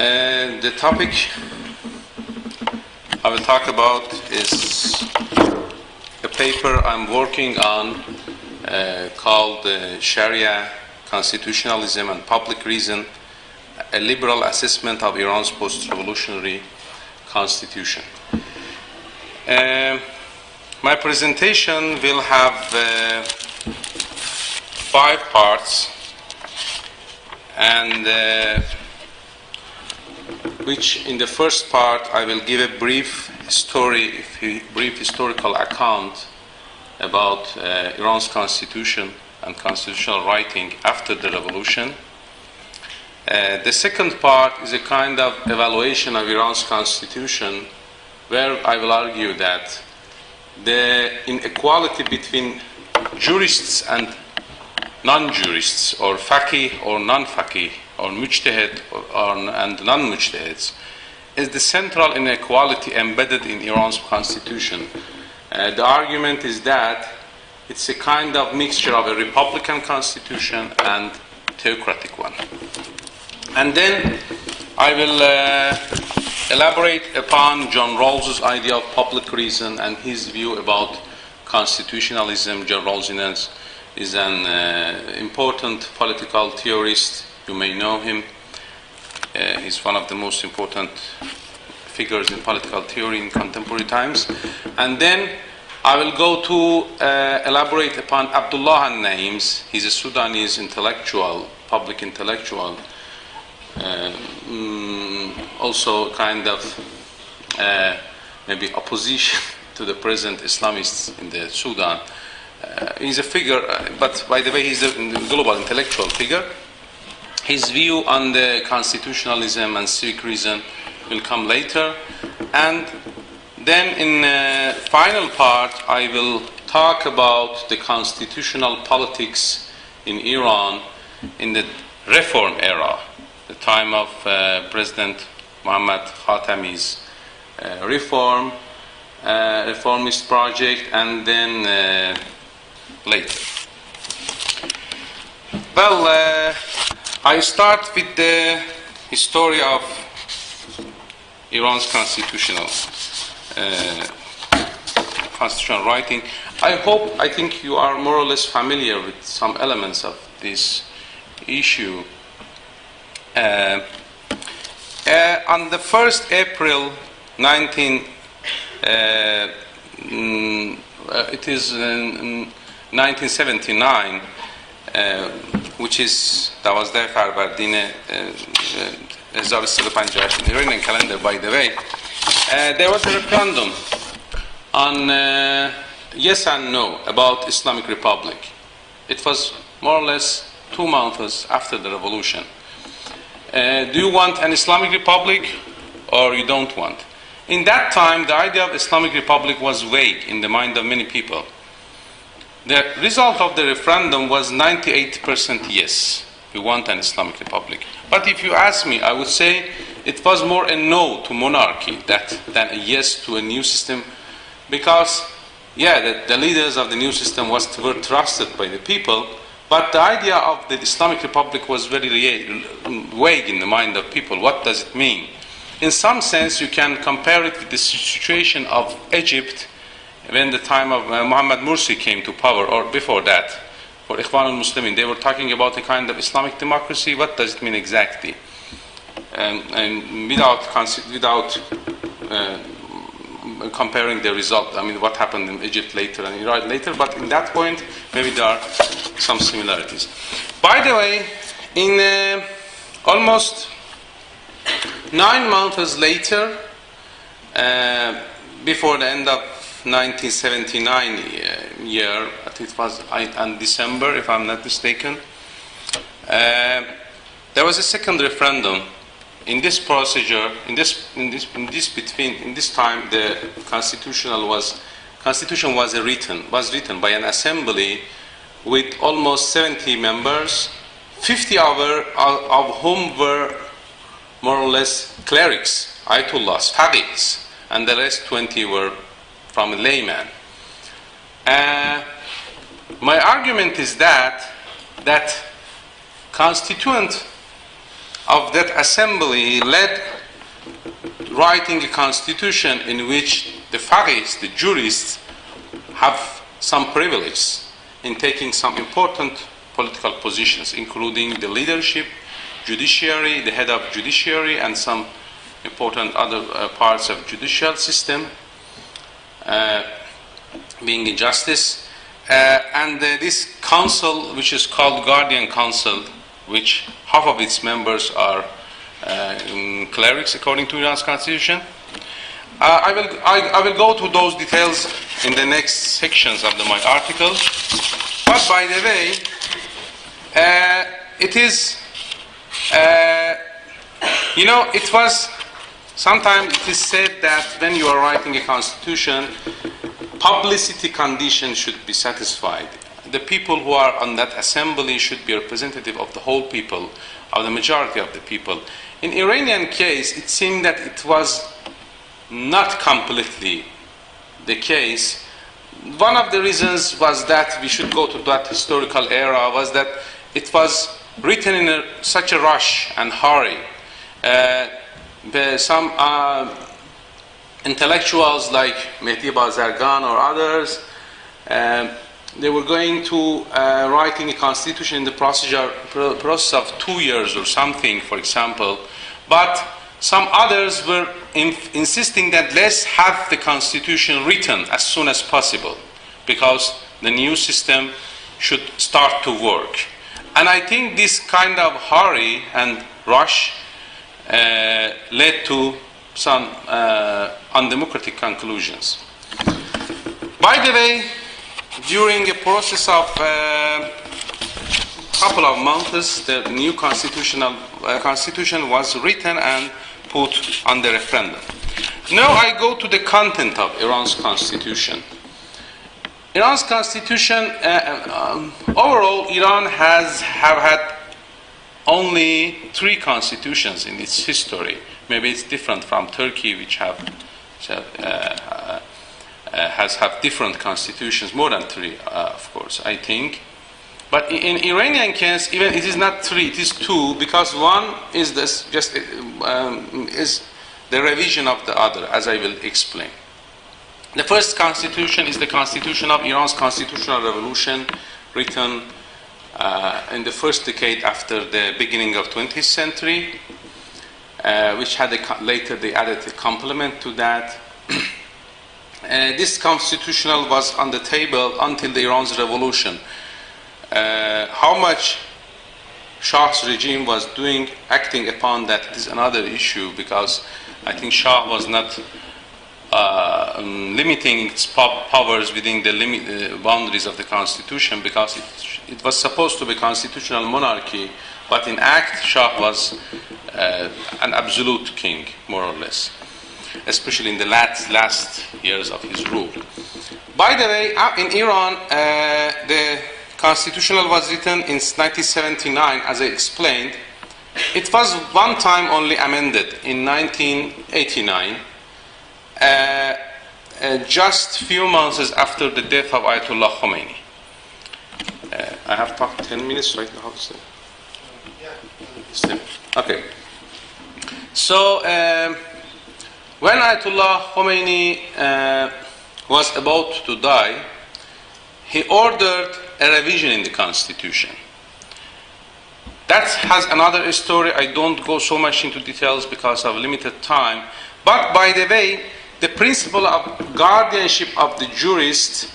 The topic I will talk about is a paper I'm working on called Şeriat, Constitutionalism and Public Reason, a Liberal Assessment of Iran's Post-Revolutionary Constitution. My presentation will have 5 parts, and which in the first part I will give a brief historical account about Iran's constitution and constitutional writing after the revolution. The second part is a kind of evaluation of Iran's constitution, where I will argue that the inequality between jurists and non-jurists, or faqih or non-faqih, or mujtahid and non-mujtahids, is the central inequality embedded in Iran's constitution. The argument is that it's a kind of mixture of a republican constitution and theocratic one. And then I will elaborate upon John Rawls's idea of public reason and his view about constitutionalism. John Rawls is an important political theorist. You may know him. He's one of the most important figures in political theory in contemporary times. And then I will go to elaborate upon Abdullah an-Naim's. He's a Sudanese intellectual, public intellectual, also kind of maybe opposition to the present Islamists in the Sudan. He's a figure, but by the way, he's a global intellectual figure. His view on the constitutionalism and civic reason will come later. And then in the final part, I will talk about the constitutional politics in Iran in the reform era, the time of President Mohammad Khatami's reformist project, and then later. Well, I start with the history of Iran's constitutional writing. I think you are more or less familiar with some elements of this issue. On the 1st April 1979, which is 12 فروردین 1358 in the Iranian calendar, by the way, there was a referendum on yes and no about Islamic Republic. It was more or less 2 months after the revolution. Do you want an Islamic Republic or you don't want? In that time, the idea of Islamic Republic was vague in the mind of many people. The result of the referendum was 98% yes, we want an Islamic Republic. But if you ask me, I would say it was more a no to monarchy than a yes to a new system, because, the leaders of the new system were trusted by the people, but the idea of the Islamic Republic was very vague in the mind of people. What does it mean? In some sense, you can compare it with the situation of Egypt when the time of Muhammad Murcir came to power, or before that, for Ikhwan al-Muslimin. They were talking about a kind of Islamic democracy. What does it mean exactly? And without comparing the result, what happened in Egypt later and Iraq later, but in that point, maybe there are some similarities. By the way, in almost 9 months later, before the end of 1979 year, it was in December, if I'm not mistaken, there was a second referendum. In this procedure, in this time, the constitution was written by an assembly with almost 70 members, 50 of whom were more or less clerics, ayatollahs, faqihs, and the rest 20 were from a layman. My argument is that constituent of that assembly led writing a constitution in which the faqihs, the jurists, have some privilege in taking some important political positions, including the leadership, judiciary, the head of judiciary, and some important other parts of judicial system, being in justice. And this council, which is called Guardian Council, which half of its members are clerics according to Iran's constitution. I will go to those details in the next sections of my article. But by the way, it is, it was, sometimes it is said that when you are writing a constitution, publicity conditions should be satisfied. The people who are on that assembly should be representative of the whole people, of the majority of the people. In Iranian case, it seemed that it was not completely the case. One of the reasons was that we should go to that historical era was that it was written in such a rush and hurry. Some intellectuals like Mehdi Bazargan or others, they were going to writing a constitution in the process of 2 years or something, for example. But some others were insisting that let's have the constitution written as soon as possible because the new system should start to work. And I think this kind of hurry and rush led to some undemocratic conclusions. By the way, during a process of couple of months, the new constitution was written and put on the referendum. Now I go to the content of Iran's constitution. Iran's constitution, overall, Iran have had only 3 constitutions in its history. Maybe it's different from Turkey, which has different constitutions, more than 3, of course, I think. But in Iranian case, even it is not 3, it is 2, because one is this is the revision of the other, as I will explain. The first constitution is the constitution of Iran's constitutional revolution, written in the first decade after the beginning of 20th century, which had later they added a complement to that. This constitutional was on the table until the Iran's revolution. How much Shah's regime was acting upon that is another issue, because I think Shah was not limiting its powers within the boundaries of the constitution, because it was supposed to be constitutional monarchy, but in act Shah was an absolute king, more or less, especially in the last years of his rule. By the way, in Iran, the constitutional was written in 1979, as I explained. It was one time only amended in 1989, just few months after the death of Ayatollah Khomeini. I have talked 10 minutes right now. Okay. So when Ayatollah Khomeini was about to die, he ordered a revision in the constitution. That has another story. I don't go so much into details because of limited time. But by the way, the principle of guardianship of the jurist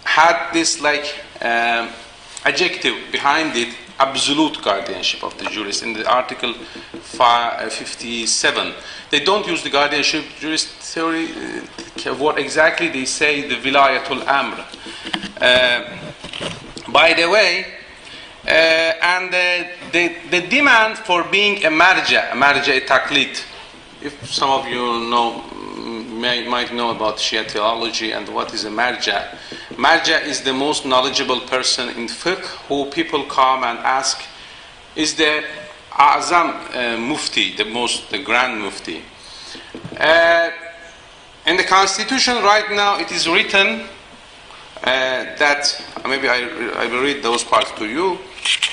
had this adjective behind it, absolute guardianship of the jurist, in the article 57. They don't use the guardianship jurist theory what exactly, they say the wilayatul amr. By the way, and the demand for being a marja taqlid, if some of you might know about Shia theology and what is a marja. Marja is the most knowledgeable person in fiqh who people come and ask, is the Azam Mufti, the Grand Mufti. In the Constitution right now it is written that, maybe I will read those parts to you.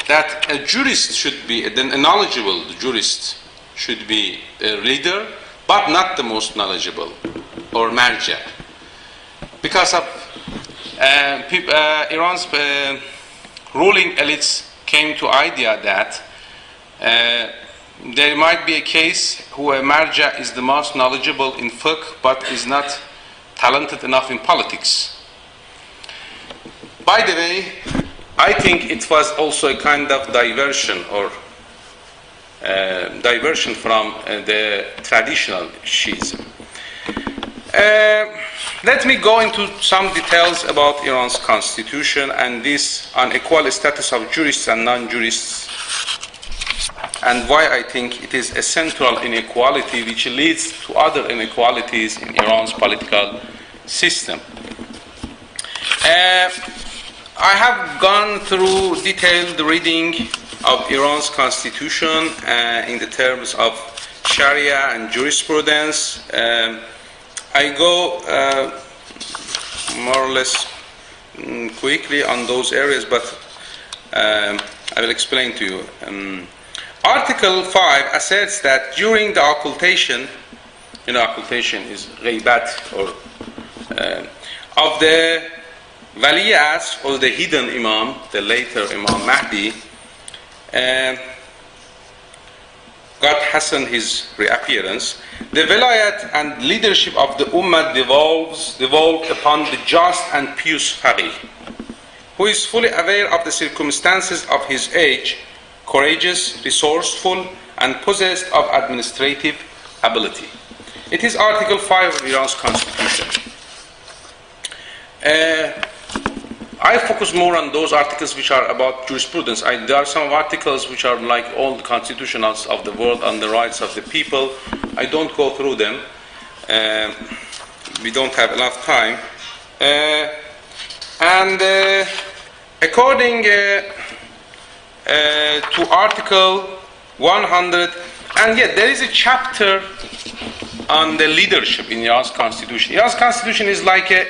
that a jurist should be, a knowledgeable jurist should be a leader, but not the most knowledgeable, or marja. Because of Iran's ruling elites came to idea that there might be a case where a marja is the most knowledgeable in fiqh, but is not talented enough in politics. By the way, I think it was also a kind of diversion or diversion from the traditional Shiism. Let me go into some details about Iran's constitution and this unequal status of jurists and non-jurists, and why I think it is a central inequality which leads to other inequalities in Iran's political system. I have gone through detailed reading of Iran's constitution in the terms of Sharia and jurisprudence. I go more or less quickly on those areas, but I will explain to you. Article 5 asserts that during the occultation, occultation is ghaybat, or of the Wali-Asr, or the hidden Imam, the later Imam Mahdi, God hasten his reappearance, the Velayat and leadership of the Ummah devolved upon the just and pious Faqih, who is fully aware of the circumstances of his age, courageous, resourceful, and possessed of administrative ability. It is Article 5 of Iran's constitution. I focus more on those articles which are about jurisprudence. There are some articles which are like all the constitutions of the world on the rights of the people. I don't go through them. We don't have enough time. According to Article 100, and yet there is a chapter on the leadership in Iran's constitution. Iran's constitution is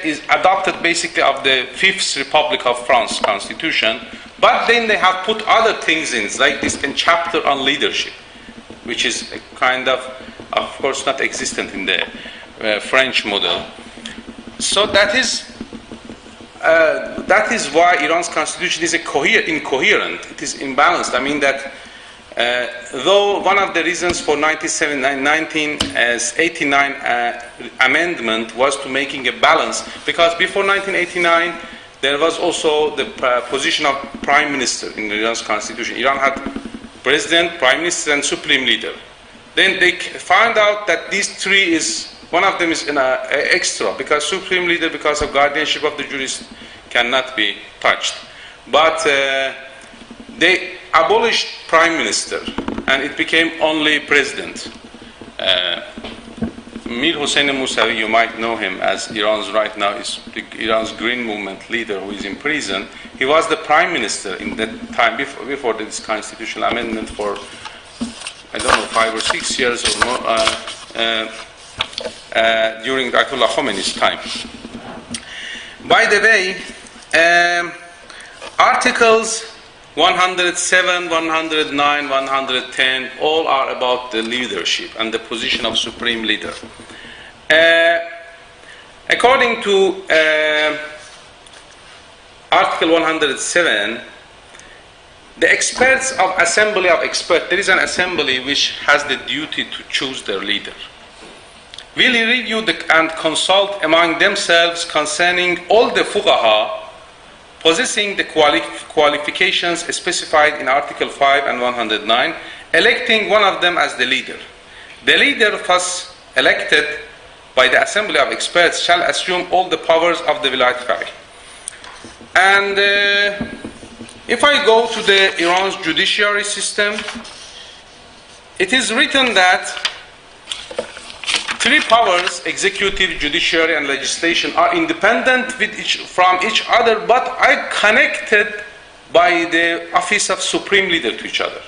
is adopted basically of the Fifth Republic of France constitution, but then they have put other things in, like this chapter on leadership, which is a kind of course, not existent in the French model. So that is why Iran's constitution is incoherent. It is imbalanced. I mean that. Though one of the reasons for 1989 amendment was to making a balance, because before 1989 there was also the position of prime minister in Iran's constitution. Iran had president, prime minister, and supreme leader. Then they found out that these three one of them is extra, because supreme leader, because of guardianship of the jurist, cannot be touched. But they abolished prime minister, and it became only president. Mir Hossein Mousavi, you might know him as Iran's right now is Iran's Green Movement leader, who is in prison. He was the prime minister in that time before this constitutional amendment for 5 or 6 years or more during Ayatollah Khomeini's time. By the way, articles 107, 109, 110, all are about the leadership and the position of supreme leader. According to Article 107, the experts of Assembly of Experts, there is an assembly which has the duty to choose their leader, will review and consult among themselves concerning all the fuqaha possessing the qualifications specified in Article 5 and 109, electing one of them as the leader. The leader, thus elected by the Assembly of Experts, shall assume all the powers of the Vilayat Faqih. And if I go to Iran's judiciary system, it is written that three powers, executive, judiciary, and legislation, are independent from each other, but are connected by the office of supreme leader to each other,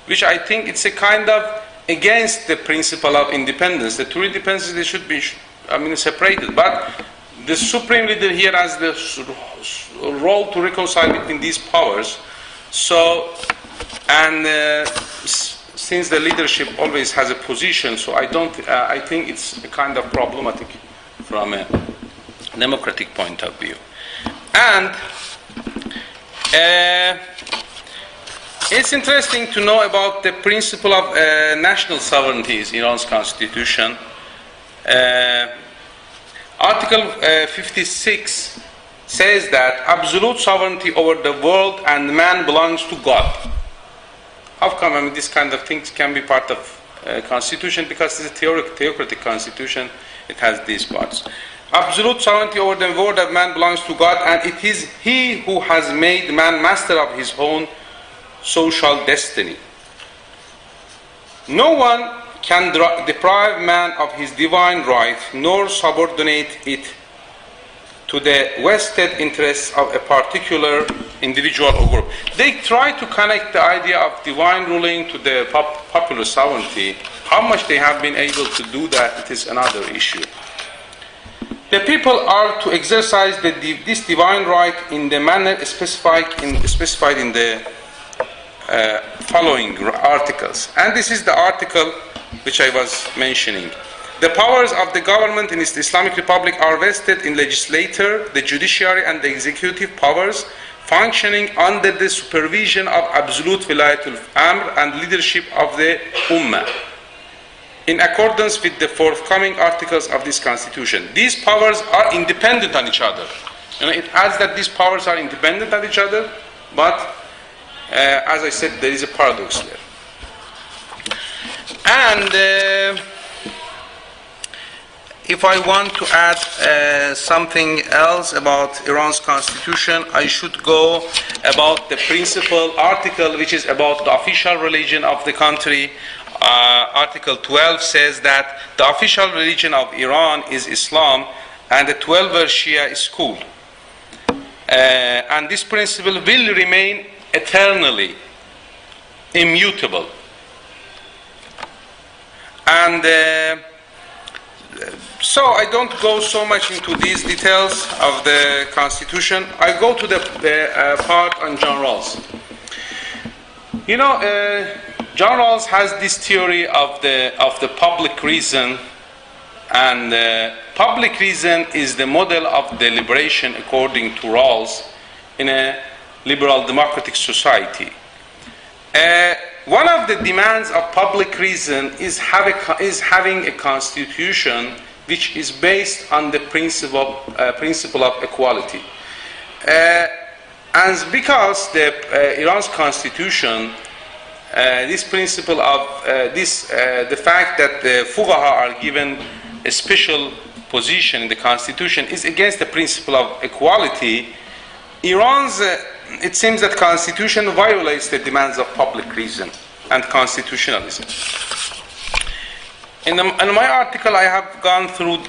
which I think it's a kind of against the principle of independence. The two independences, they should be, separated. But the supreme leader here has the role to reconcile between these powers. So, and since the leadership always has a position, so I think it's a kind of problematic from a democratic point of view. And it's interesting to know about the principle of national sovereignty in Iran's constitution. Article 56 says that absolute sovereignty over the world and man belongs to God. How come this kind of things can be part of constitution? Because it's a theocratic constitution, it has these parts. Absolute sovereignty over the world and man belongs to God, and it is He who has made man master of his own social destiny. No one can deprive man of his divine right, nor subordinate it to the vested interests of a particular individual or group. They try to connect the idea of divine ruling to the popular sovereignty. How much they have been able to do that, it is another issue. The people are to exercise this divine right in the manner specified in the following articles. And this is the article which I was mentioning. The powers of the government in the Islamic Republic are vested in legislature, the judiciary, and the executive powers, functioning under the supervision of absolute wilayatul amr and leadership of the ummah, in accordance with the forthcoming articles of this constitution. These powers are independent on each other. It adds that these powers are independent of each other, but as I said, there is a paradox there. And if I want to add something else about Iran's constitution, I should go about the principal article, which is about the official religion of the country. Article 12 says that the official religion of Iran is Islam, and the 12-verse Shia is school. And this principle will remain eternally immutable. And so I don't go so much into these details of the constitution. I go to the part on John Rawls. You know, John Rawls has this theory of the public reason, and public reason is the model of deliberation according to Rawls in a liberal democratic society. One of the demands of public reason is having a constitution which is based on the principle of equality. And because Iran's constitution, this principle of the fact that the fuqaha are given a special position in the constitution is against the principle of equality, it seems that constitution violates the demands of public reason and constitutionalism. In my article, I have gone through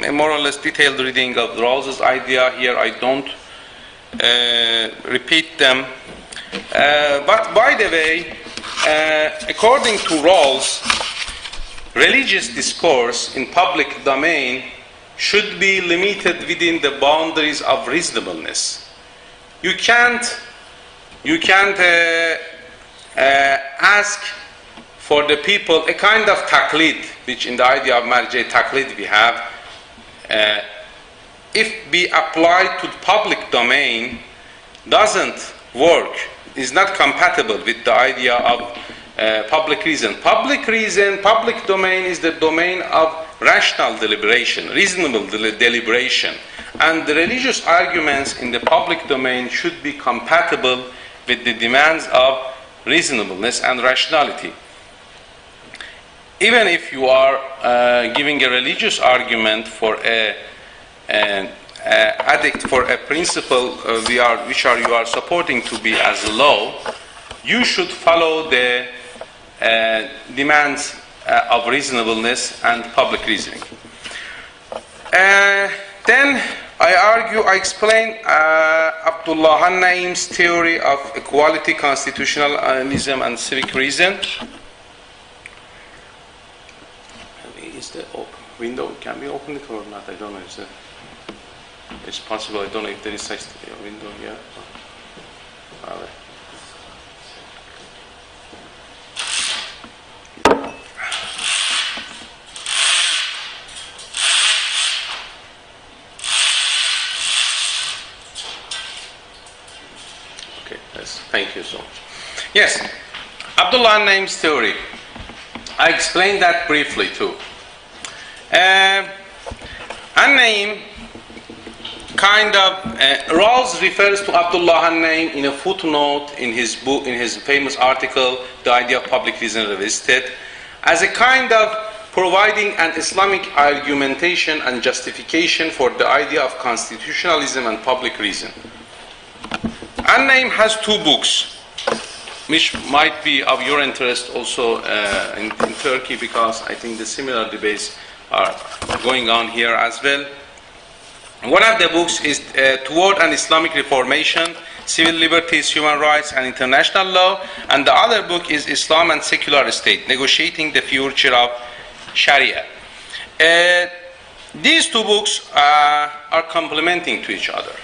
a more or less detailed reading of Rawls's idea. Here I don't repeat them. But by the way, according to Rawls, religious discourse in public domain should be limited within the boundaries of reasonableness. You can't ask for the people a kind of taqlid, which in the idea of marja taqlid we have, if be applied to the public domain, doesn't work, is not compatible with the idea of public reason. Public domain is the domain of rational deliberation, reasonable deliberation. And the religious arguments in the public domain should be compatible with the demands of reasonableness and rationality. Even if you are giving a religious argument for an addict for a principle you are supporting to be as law, you should follow the demands of reasonableness and public reasoning. Then I explain Abdullah Han-Naim's theory of equality, constitutionalism, and civic reason. Is the window, can we open it or not? I don't know. It's possible. I don't know if there is such a window here. Thank you so much. Yes, Abdullah an-Naim's theory. I explained that briefly too. An-Naim kind of Rawls refers to Abdullah an-Naim in a footnote in his book, in his famous article, The Idea of Public Reason Revisited, as a kind of providing an Islamic argumentation and justification for the idea of constitutionalism and public reason. An-Naim has two books, which might be of your interest also in Turkey, because I think the similar debates are going on here as well. One of the books is Toward an Islamic Reformation, Civil Liberties, Human Rights and International Law, and the other book is Islam and Secular State, Negotiating the Future of Sharia. These two books are complementing to each other.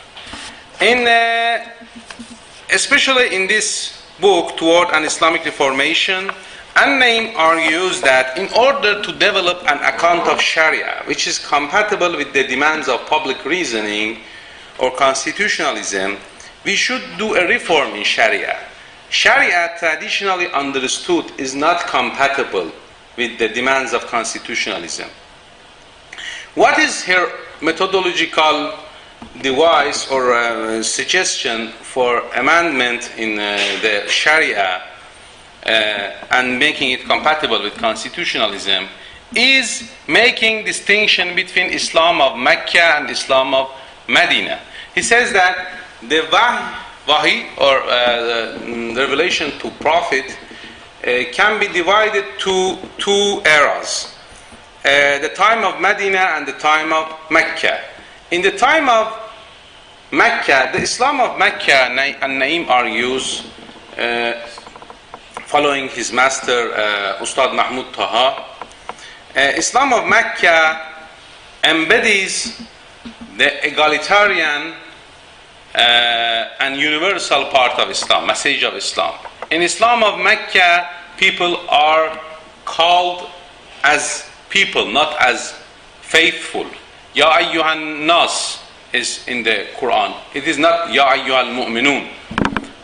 Especially in this book, Toward an Islamic Reformation, An-Naim argues that in order to develop an account of Sharia which is compatible with the demands of public reasoning or constitutionalism, we should do a reform in Sharia. Sharia, traditionally understood, is not compatible with the demands of constitutionalism. What is her methodological device or suggestion for amendment in the Sharia and making it compatible with constitutionalism is making distinction between Islam of Mecca and Islam of Medina. He says that the wahi or revelation to Prophet can be divided to two eras, the time of Medina and the time of Mecca. In the time of Mecca, the Islam of Mecca, An-Naim argues, following his master Ustad Mahmud Taha, Islam of Mecca embodies the egalitarian and universal part of Islam, message of Islam. In Islam of Mecca, people are called as people, not as faithful. Ya ayyuhan nas is in the Quran. It is not Ya ayyuhal mu'minun.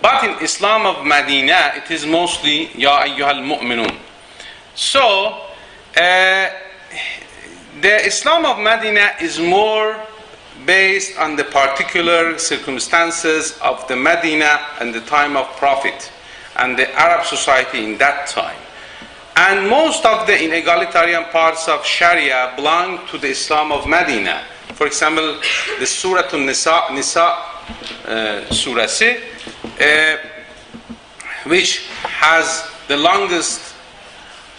But in Islam of Medina, it is mostly Ya ayyuhal mu'minun. So, the Islam of Medina is more based on the particular circumstances of the Medina and the time of Prophet and the Arab society in that time. And most of the inegalitarian parts of Sharia belong to the Islam of Medina. For example, the Surah Nisa Sonrası, which has the longest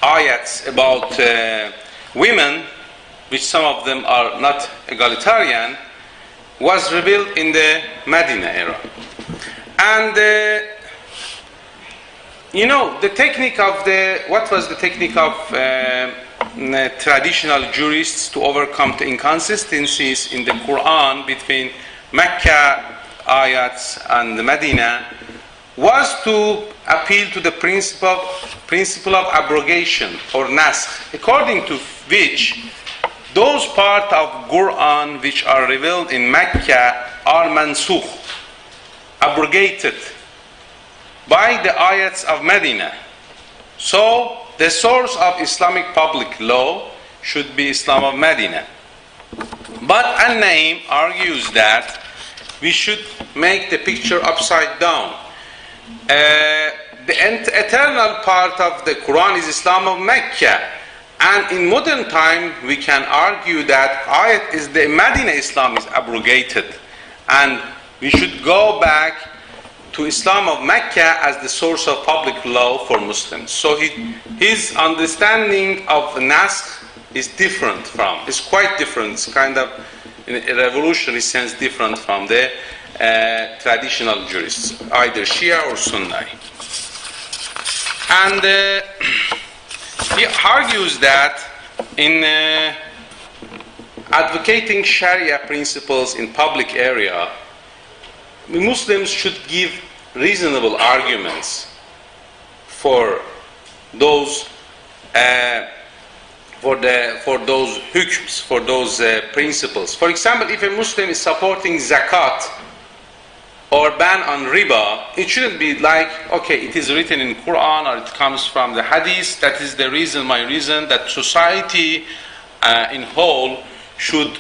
ayats about women, which some of them are not egalitarian, was revealed in the Medina era. And the technique of what was the technique of traditional jurists to overcome the inconsistencies in the Quran between Mecca ayats and the Medina was to appeal to the principle of abrogation or naskh, according to which those parts of Quran which are revealed in Mecca are mansukh, abrogated by the ayats of Medina. So the source of Islamic public law should be Islam of Medina. But An-Naim argues that we should make the picture upside down. The eternal part of the Quran is Islam of Mecca. And in modern time, we can argue that ayat is the Medina Islam is abrogated. And we should go back to Islam of Mecca as the source of public law for Muslims. So his understanding of naskh is quite different. It's kind of, in a revolutionary sense, different from the traditional jurists, either Shia or Sunni. And he argues that in advocating Sharia principles in public area, Muslims should give reasonable arguments for those hukms, for those principles. For example, if a Muslim is supporting zakat or ban on riba, it shouldn't be like, okay, it is written in Quran or it comes from the Hadith. That is the reason, my reason, that society in whole should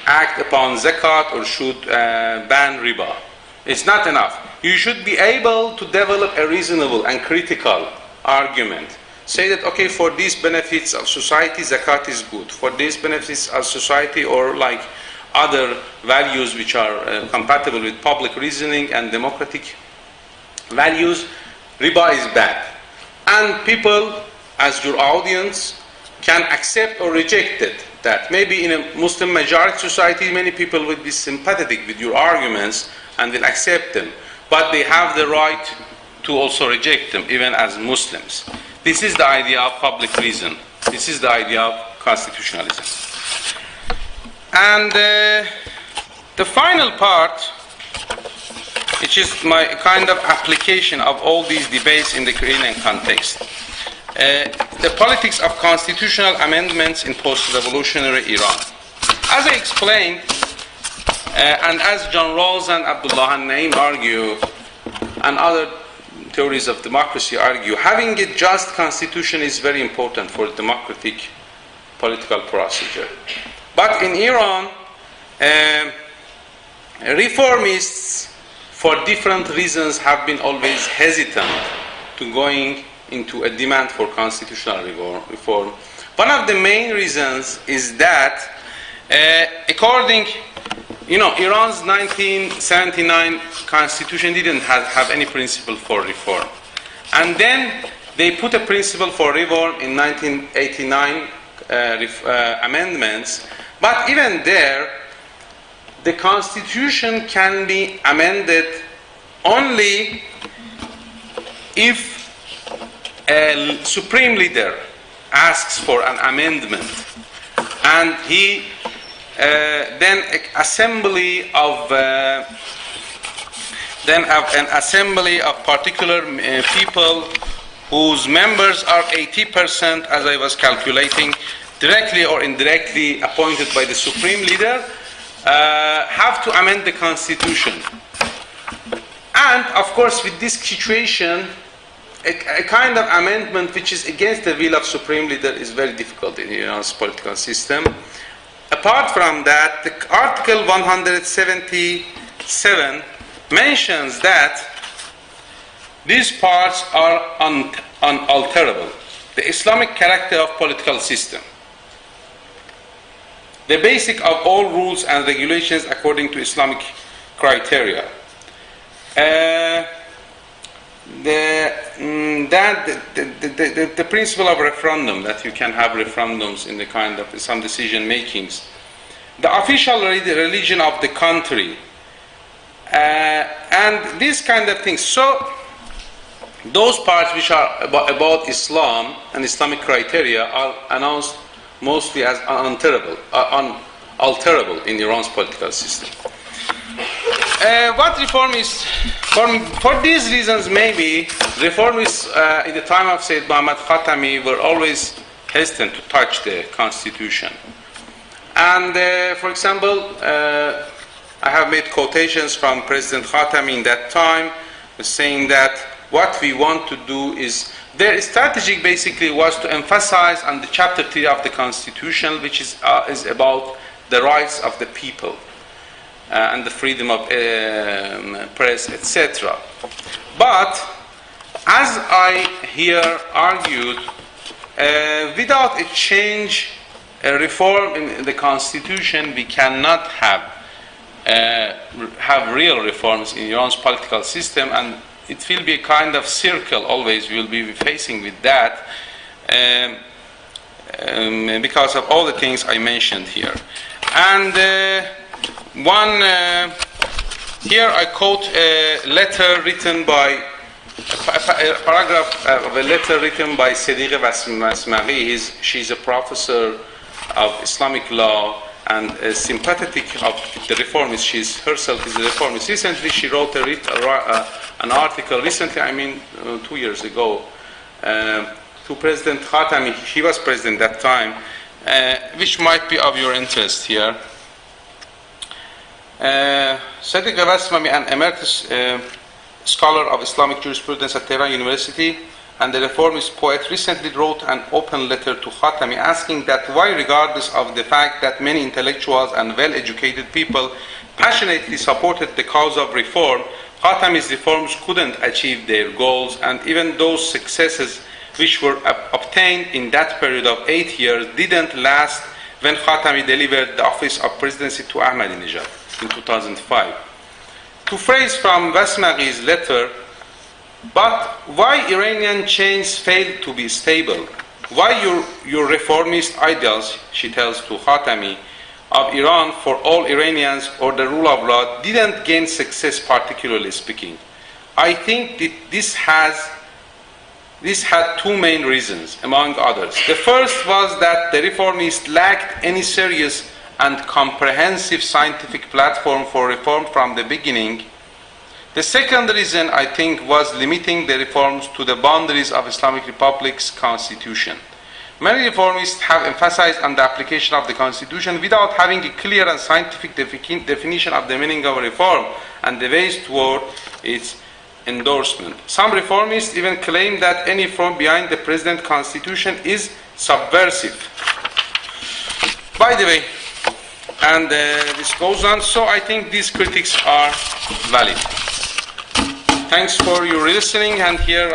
act upon zakat or should ban riba. It's not enough. You should be able to develop a reasonable and critical argument. Say that, okay, for these benefits of society, zakat is good. For these benefits of society, or like other values which are compatible with public reasoning and democratic values, riba is bad. And people, as your audience, can accept or reject it. That maybe in a Muslim majority society, many people will be sympathetic with your arguments and will accept them. But they have the right to also reject them, even as Muslims. This is the idea of public reason. This is the idea of constitutionalism. And the final part, which is my kind of application of all these debates in the Iranian context, the politics of constitutional amendments in post-revolutionary Iran. As I explained, and as John Rawls and Abdullah Naim argue, and other theories of democracy argue, having a just constitution is very important for democratic political procedure. But in Iran, reformists, for different reasons, have been always hesitant to going into a demand for constitutional reform. One of the main reasons is that, Iran's 1979 constitution didn't have any principle for reform. And then they put a principle for reform in 1989 amendments. But even there, the constitution can be amended only if a supreme leader asks for an amendment, and he then an assembly of particular people whose members are 80%, as I was calculating, directly or indirectly appointed by the supreme leader, have to amend the constitution. And of course, with this situation, a kind of amendment which is against the will of supreme leader is very difficult in Iran's political system. Apart from that, the Article 177 mentions that these parts are unalterable. The Islamic character of political system, the basic of all rules and regulations according to Islamic criteria. The principle of referendum, that you can have referendums in the kind of some decision makings, the official religion of the country, and these kind of things. So those parts which are about Islam and Islamic criteria are announced mostly as unalterable in Iran's political system. What reformists, for these reasons maybe, reformists in the time of Sayyid Muhammad Khatami were always hesitant to touch the constitution. And for example, I have made quotations from President Khatami in that time, saying that what we want to do is, their strategy basically was to emphasize on the chapter 3 of the constitution, which is about the rights of the people. And the freedom of press, etc. But, as I here argued, without a change, a reform in the constitution, we cannot have real reforms in Iran's political system, and it will be a kind of circle always we will be facing with that, because of all the things I mentioned here. And here I quote a letter written by, a paragraph of a letter written by Sadiq Masmaghi. She's a professor of Islamic law and a sympathetic of the reformists. She herself is a reformist. Recently she wrote an article, 2 years ago, to President Khatami. He was president at that time, which might be of your interest here. Sadiq Ghawasmami, an emeritus scholar of Islamic jurisprudence at Tehran University and the reformist poet, recently wrote an open letter to Khatami asking that why, regardless of the fact that many intellectuals and well-educated people passionately supported the cause of reform, Khatami's reforms couldn't achieve their goals, and even those successes which were obtained in that period of 8 years didn't last when Khatami delivered the office of presidency to Ahmadinejad in 2005. To phrase from Wasmagi's letter, but why Iranian chains failed to be stable? Why your reformist ideals, she tells to Khatami, of Iran for all Iranians or the rule of law didn't gain success, particularly speaking? I think that this had two main reasons, among others. The first was that the reformists lacked any serious and comprehensive scientific platform for reform from the beginning. The second reason, I think, was limiting the reforms to the boundaries of Islamic Republic's constitution. Many reformists have emphasized on the application of the constitution without having a clear and scientific definition of the meaning of reform and the ways toward its endorsement. Some reformists even claim that any reform behind the present constitution is subversive. By the way, and this goes on, so I think these critics are valid. Thanks for your listening, and here